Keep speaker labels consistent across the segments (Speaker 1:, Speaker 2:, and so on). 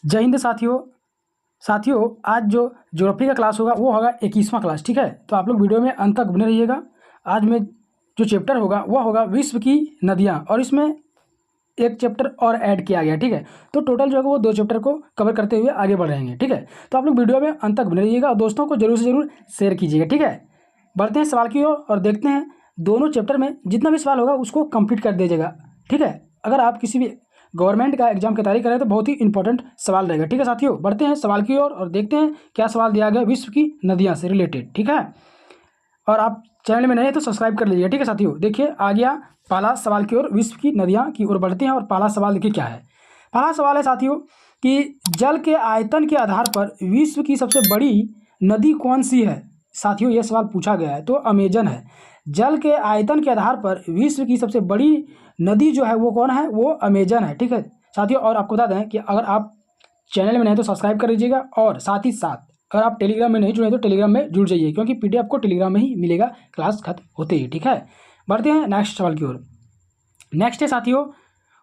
Speaker 1: जय हिंद साथियों। आज जो ज्योग्राफी का क्लास होगा वो होगा 21वां क्लास। ठीक है, तो आप लोग वीडियो में अंत तक बने रहिएगा। आज में जो चैप्टर होगा वो होगा विश्व की नदियाँ, और इसमें एक चैप्टर और ऐड किया गया। ठीक है, तो टोटल जो है वो 2 चैप्टर को कवर करते हुए आगे बढ़ रहेंगे। ठीक है, तो आप लोग वीडियो में अंत तक बने रहिएगा और दोस्तों को जरूर से जरूर शेयर कीजिएगा। ठीक है, बढ़ते हैं सवाल की ओर और देखते हैं दोनों चैप्टर में जितना भी सवाल होगा उसको कंप्लीट कर दीजिएगा। ठीक है, अगर आप किसी भी गवर्नमेंट का एग्जाम की तैयारी कर रहे हैं तो बहुत ही इंपॉर्टेंट सवाल रहेगा। ठीक है साथियों, बढ़ते हैं सवाल की ओर और देखते हैं क्या सवाल दिया गया विश्व की नदियाँ से रिलेटेड। ठीक है, और आप चैनल में नए हैं तो सब्सक्राइब कर लीजिए। ठीक है साथियों, देखिए आ गया पहला सवाल की ओर, विश्व की नदियाँ की ओर बढ़ते हैं और पहला सवाल देखिए क्या है। पहला सवाल है साथियों कि जल के आयतन के आधार पर विश्व की सबसे बड़ी नदी कौन सी है। साथियों ये सवाल पूछा गया है तो अमेजन है। जल के आयतन के आधार पर विश्व की सबसे बड़ी नदी जो है वो कौन है, वो अमेजन है। ठीक है साथियों, और आपको बता दें कि अगर आप चैनल में नहीं तो सब्सक्राइब कर लीजिएगा, और साथ ही साथ अगर आप टेलीग्राम में नहीं जुड़े तो टेलीग्राम में जुड़ जाइए, क्योंकि पीडीएफ आपको टेलीग्राम में ही मिलेगा क्लास खत्म होते ही। ठीक है, बढ़ते हैं नेक्स्ट सवाल की ओर। नेक्स्ट है साथियों,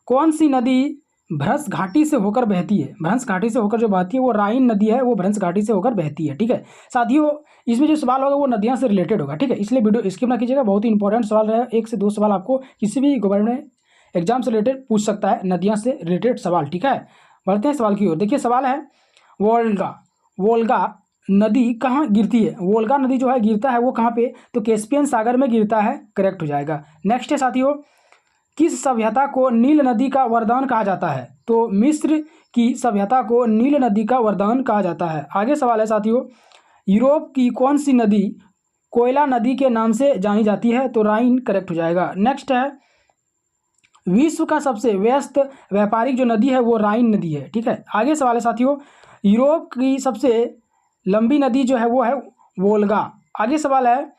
Speaker 1: कौन सी नदी भ्रंश घाटी से होकर बहती है। भ्रंश घाटी से होकर जो बहती है वो राइन नदी है, वो भ्रंश घाटी से होकर बहती है। ठीक है साथियों, इसमें जो सवाल होगा वो नदियाँ से रिलेटेड होगा। ठीक है, इसलिए वीडियो स्किप ना कीजिएगा, बहुत ही इंपॉर्टेंट सवाल रहेगा। 1 से 2 सवाल आपको किसी भी गवर्नमेंट एग्जाम से रिलेटेड पूछ सकता है, नदियाँ से रिलेटेड सवाल। ठीक है, बढ़ते हैं सवाल की ओर। देखिए सवाल है, वोल्गा वोल्गा नदी कहाँ गिरती है। वोल्गा नदी जो है गिरता है वो कहाँ पे, तो कैस्पियन सागर में गिरता है, करेक्ट हो जाएगा। नेक्स्ट है साथियों, किस सभ्यता को नील नदी का वरदान कहा जाता है। तो मिस्र की सभ्यता को नील नदी का वरदान कहा जाता है। आगे सवाल है साथियों, यूरोप की कौन सी नदी कोयला नदी के नाम से जानी जाती है। तो राइन, करेक्ट हो जाएगा। नेक्स्ट है, विश्व का सबसे व्यस्त व्यापारिक जो नदी है वो राइन नदी है। ठीक है, आगे सवाल है साथियों, यूरोप की सबसे लंबी नदी जो है वो है वोल्गा। आगे सवाल है,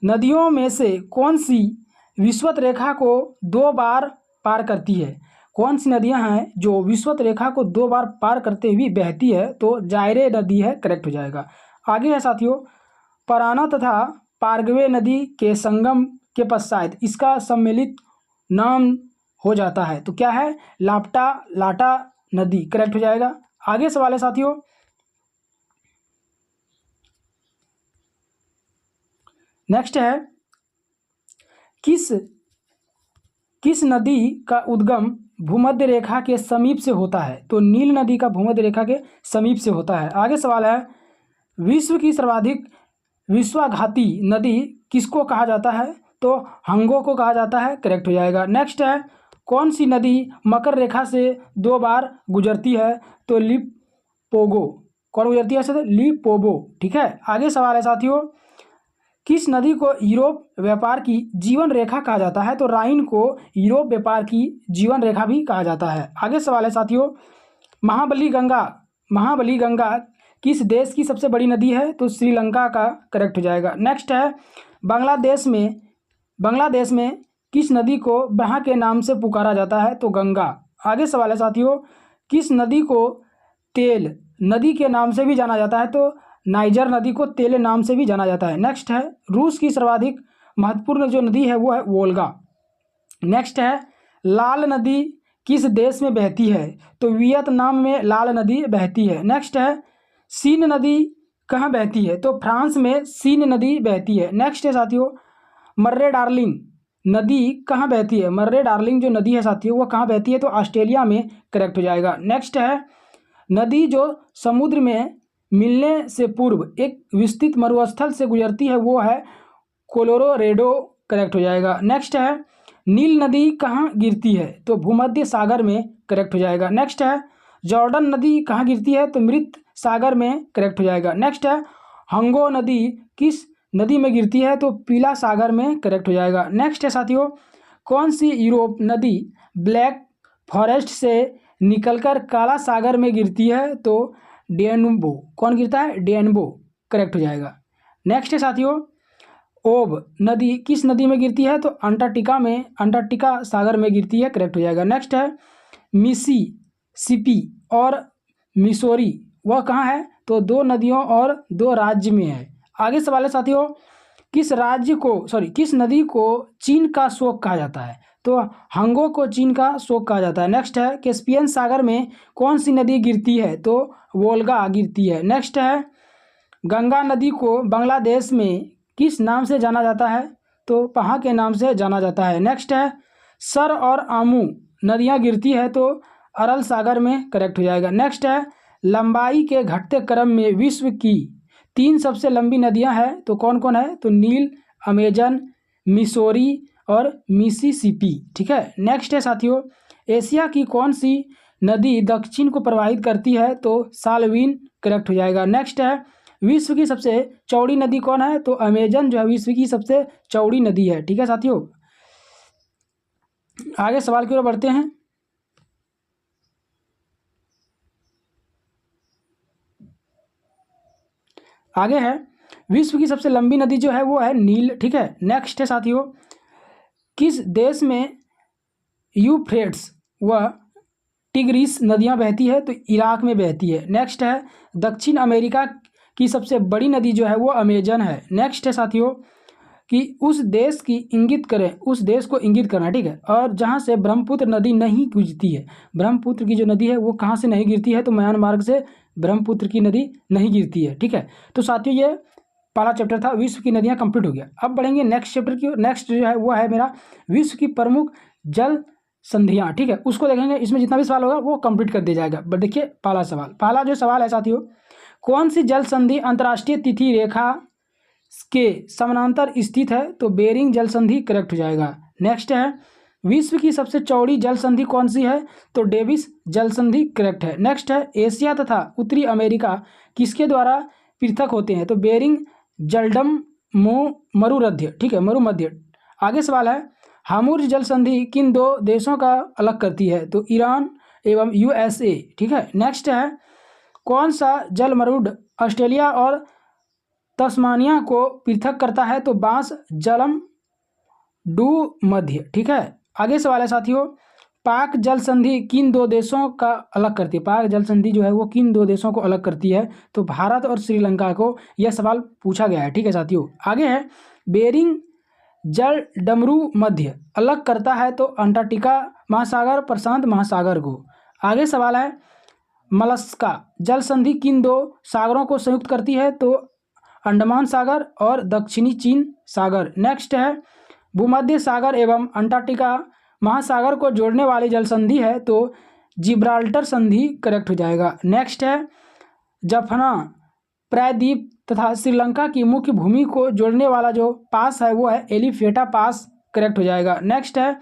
Speaker 1: नदियों में से कौन सी विषुवत रेखा को 2 बार पार करती है। कौन सी नदियां हैं जो विषुवत रेखा को 2 बार पार करते हुए बहती है, तो जायरे नदी है, करेक्ट हो जाएगा। आगे है साथियों, पराना तथा पार्ग्वे नदी के संगम के पश्चात इसका सम्मिलित नाम हो जाता है, तो क्या है, लाप्टा लाटा नदी, करेक्ट हो जाएगा। आगे सवाल है साथियों, नेक्स्ट है, किस किस नदी का उद्गम भूमध्य रेखा के समीप से होता है। तो नील नदी का भूमध्य रेखा के समीप से होता है। आगे सवाल है, विश्व की सर्वाधिक विश्वाघाती नदी किसको कहा जाता है। तो हंगो को कहा जाता है, करेक्ट हो जाएगा। नेक्स्ट है, कौन सी नदी मकर रेखा से 2 बार गुजरती है। तो लिपोगो, कौन गुजरती है ऐसे, लिपोबो। ठीक है, आगे सवाल है साथियों, किस नदी को यूरोप व्यापार की जीवन रेखा कहा जाता है। तो राइन को यूरोप व्यापार की जीवन रेखा भी कहा जाता है। आगे सवाल है साथियों, महाबली गंगा किस देश की सबसे बड़ी नदी है। तो श्रीलंका का, करेक्ट हो जाएगा। नेक्स्ट है, बांग्लादेश में किस नदी को ब्रह्मा के नाम से पुकारा जाता है। तो गंगा। आगे सवाल है साथियों, किस नदी को तेल नदी के नाम से भी जाना जाता है। तो नाइजर नदी को तेल नाम से भी जाना जाता है। नेक्स्ट है, रूस की सर्वाधिक महत्वपूर्ण जो नदी है वो है वोल्गा। नेक्स्ट है, लाल नदी किस देश में बहती है। तो वियतनाम में लाल नदी बहती है। नेक्स्ट है, सीन नदी कहाँ बहती है। तो फ्रांस में सीन नदी बहती है। नेक्स्ट है साथियों, मर्रे डार्लिंग नदी कहाँ बहती है। मर्रे डार्लिंग जो नदी है साथियों वो कहाँ बहती है। तो ऑस्ट्रेलिया में, करेक्ट हो जाएगा। नेक्स्ट है, नदी जो समुद्र में मिलने से पूर्व एक विस्तृत मरुस्थल से गुजरती है वो है कोलोराडो, करेक्ट हो जाएगा। नेक्स्ट है, नील नदी कहाँ गिरती है। तो भूमध्य सागर में, करेक्ट हो जाएगा। नेक्स्ट है, जॉर्डन नदी कहाँ गिरती है। तो मृत सागर में, करेक्ट हो जाएगा। नेक्स्ट है, हंगो नदी किस नदी में गिरती है। तो पीला सागर में, करेक्ट हो जाएगा। नेक्स्ट है साथियों, कौन सी यूरोप नदी ब्लैक फॉरेस्ट से निकलकर काला सागर में गिरती है। तो डेनबो, कौन गिरता है, डेनबो, करेक्ट हो जाएगा। नेक्स्ट है साथियों, ओब नदी किस नदी में गिरती है। तो अंटार्कटिका सागर में गिरती है, करेक्ट हो जाएगा। नेक्स्ट है, मिसिसिपी और मिसौरी वह कहाँ है। तो 2 नदियों और 2 राज्य में है। आगे सवाल है साथियों, किस नदी को चीन का शोक कहा जाता है? तो हंगो को चीन का शोक कहा जाता है। नेक्स्ट है, कैस्पियन सागर में कौन सी नदी गिरती है? तो वोल्गा गिरती है। नेक्स्ट है, गंगा नदी को बांग्लादेश में किस नाम से जाना जाता है? तो पहा के नाम से जाना जाता है। नेक्स्ट है, सर और आमू नदियाँ गिरती है तो अरल सागर में, करेक्ट हो जाएगा। नेक्स्ट है, लंबाई के घटते क्रम में विश्व की 3 सबसे लंबी नदियां हैं तो कौन कौन है? तो नील, अमेजन, मिसोरी और मिसिसिपी। ठीक है। नेक्स्ट है साथियों, एशिया की कौन सी नदी दक्षिण को प्रवाहित करती है? तो साल्वीन, करेक्ट हो जाएगा। नेक्स्ट है, विश्व की सबसे चौड़ी नदी कौन है? तो अमेजन जो है विश्व की सबसे चौड़ी नदी है। ठीक है साथियों, आगे सवाल की ओर बढ़ते हैं। आगे है, विश्व की सबसे लंबी नदी जो है वो है नील। ठीक है। नेक्स्ट है साथियों, किस देश में यूफ्रेट्स व टिग्रिस नदियां बहती है? तो इराक में बहती है। नेक्स्ट है, दक्षिण अमेरिका की सबसे बड़ी नदी जो है वो अमेजन है। नेक्स्ट है साथियों, कि उस देश की इंगित करें, उस देश को इंगित करना। ठीक है। और जहाँ से ब्रह्मपुत्र नदी नहीं गुजरती है, ब्रह्मपुत्र की जो नदी है वो कहाँ से नहीं गिरती है? तो म्यांमार से ब्रह्मपुत्र की नदी नहीं गिरती है। ठीक है। तो साथियों ये पहला चैप्टर था, विश्व की नदियाँ कंप्लीट हो गया। अब बढ़ेंगे नेक्स्ट चैप्टर की। नेक्स्ट जो है वो है मेरा विश्व की प्रमुख जल संधियाँ। ठीक है, उसको देखेंगे। इसमें जितना भी सवाल होगा वो कंप्लीट कर दिया जाएगा। बट देखिए पहला जो सवाल है साथियों, कौन सी जल संधि अंतर्राष्ट्रीय तिथि रेखा के समानांतर स्थित है? तो बेरिंग जल संधि, करेक्ट हो जाएगा। नेक्स्ट है, विश्व की सबसे चौड़ी जल संधि कौन सी है? तो डेविस जल संधि, करेक्ट है। नेक्स्ट है, एशिया तथा उत्तरी अमेरिका किसके द्वारा पृथक होते हैं? तो बेरिंग जलडम मरुमध्य। ठीक है, मरुमध्य। आगे सवाल है, हामुर्ज जल संधि किन 2 देशों का अलग करती है? तो ईरान एवं यूएसए। ठीक है। नेक्स्ट है, कौन सा जल मरुड ऑस्ट्रेलिया और तस्मानिया को पृथक करता है? तो बांस जलम डू मध्य। ठीक है। आगे सवाल है साथियों, पाक जल संधि किन 2 देशों का अलग करती है? पाक जल संधि जो है वो किन 2 देशों को अलग करती है? तो भारत और श्रीलंका को यह सवाल पूछा गया है। ठीक है साथियों। आगे है, बेरिंग जल डमरू मध्य अलग करता है तो अंटार्कटिका महासागर, प्रशांत महासागर को। आगे सवाल है, मलस्का जल संधि किन 2 सागरों को संयुक्त करती है? तो अंडमान सागर और दक्षिणी चीन सागर। नेक्स्ट है, भूमध्य सागर एवं अंटार्कटिका महासागर को जोड़ने वाली जल संधि है तो जिब्राल्टर संधि, करेक्ट हो जाएगा। नेक्स्ट है, जफना प्रायद्वीप तथा श्रीलंका की मुख्य भूमि को जोड़ने वाला जो पास है वो है एलिफेटा पास, करेक्ट हो जाएगा। नेक्स्ट है,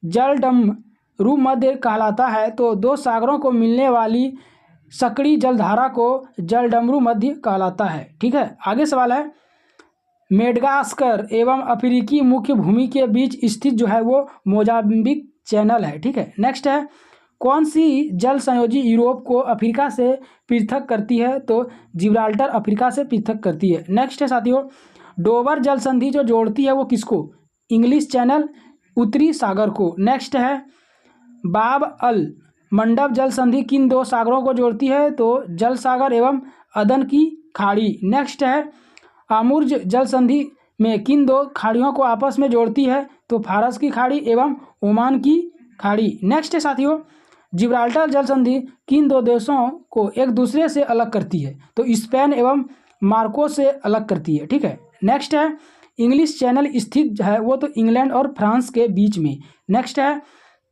Speaker 1: जलडमरू मध्य कहलाता है तो 2 सागरों को मिलने वाली सकड़ी जलधारा को जलडमरू मध्य कहलाता है। ठीक है। आगे सवाल है, मेडगास्कर एवं अफ्रीकी मुख्य भूमि के बीच स्थित जो है वो मोजाम्बिक चैनल है। ठीक है। नेक्स्ट है, कौन सी जल संयोजी यूरोप को अफ्रीका से पृथक करती है? तो जिब्राल्टर अफ्रीका से पृथक करती है। नेक्स्ट है साथियों, डोवर जल संधि जो जोड़ती है वो किसको? इंग्लिश चैनल उत्तरी सागर को। नेक्स्ट है, बाब अल मंडब जल संधि किन 2 सागरों को जोड़ती है? तो जल सागर एवं अदन की खाड़ी। नेक्स्ट है, आमुर्ज जल संधि में किन 2 खाड़ियों को आपस में जोड़ती है? तो फारस की खाड़ी एवं ओमान की खाड़ी। नेक्स्ट है साथियों, जिब्राल्टर जल संधि किन 2 देशों को एक दूसरे से अलग करती है? तो स्पेन एवं मार्को से अलग करती है। ठीक है। नेक्स्ट है, इंग्लिश चैनल स्थित है वो तो इंग्लैंड और फ्रांस के बीच में। नेक्स्ट है,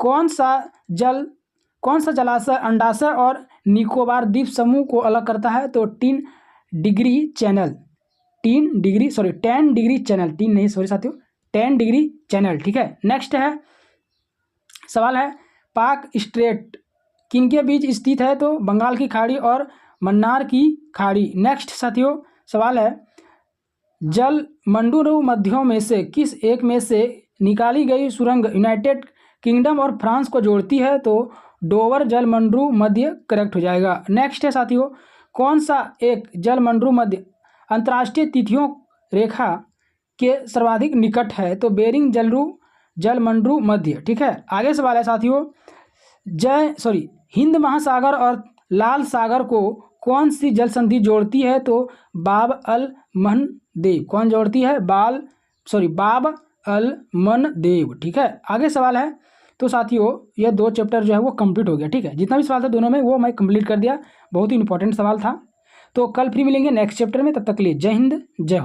Speaker 1: कौन सा जलाशय अंडाशय और निकोबार द्वीप समूह को अलग करता है? तो 10 डिग्री चैनल, 10 डिग्री चैनल। ठीक है। नेक्स्ट है, सवाल है, पाक स्ट्रेट किनके बीच स्थित है? तो बंगाल की खाड़ी और मन्नार की खाड़ी। नेक्स्ट साथियों सवाल है, जल मंडूरू मध्यों में से किस एक में से निकाली गई सुरंग यूनाइटेड किंगडम और फ्रांस को जोड़ती है? तो डोवर जल मंडरू मध्य, करेक्ट हो जाएगा। नेक्स्ट है साथियों, कौन सा एक जल मंडरू मध्य अंतर्राष्ट्रीय तिथियों रेखा के सर्वाधिक निकट है? तो बेरिंग जल मंडरू मध्य। ठीक है। आगे सवाल है साथियों, हिंद महासागर और लाल सागर को कौन सी जल संधि जोड़ती है? तो बाब अल मनदेव। कौन जोड़ती है? बाब अल मनदेव। ठीक है, आगे सवाल है। तो साथियों यह 2 चैप्टर जो है वो कंप्लीट हो गया। ठीक है, जितना भी सवाल था दोनों में वो मैं कंप्लीट कर दिया। बहुत ही इंपॉर्टेंट सवाल था। तो कल फिर मिलेंगे नेक्स्ट चैप्टर में, तब तक के लिए जय हिंद जय भारत।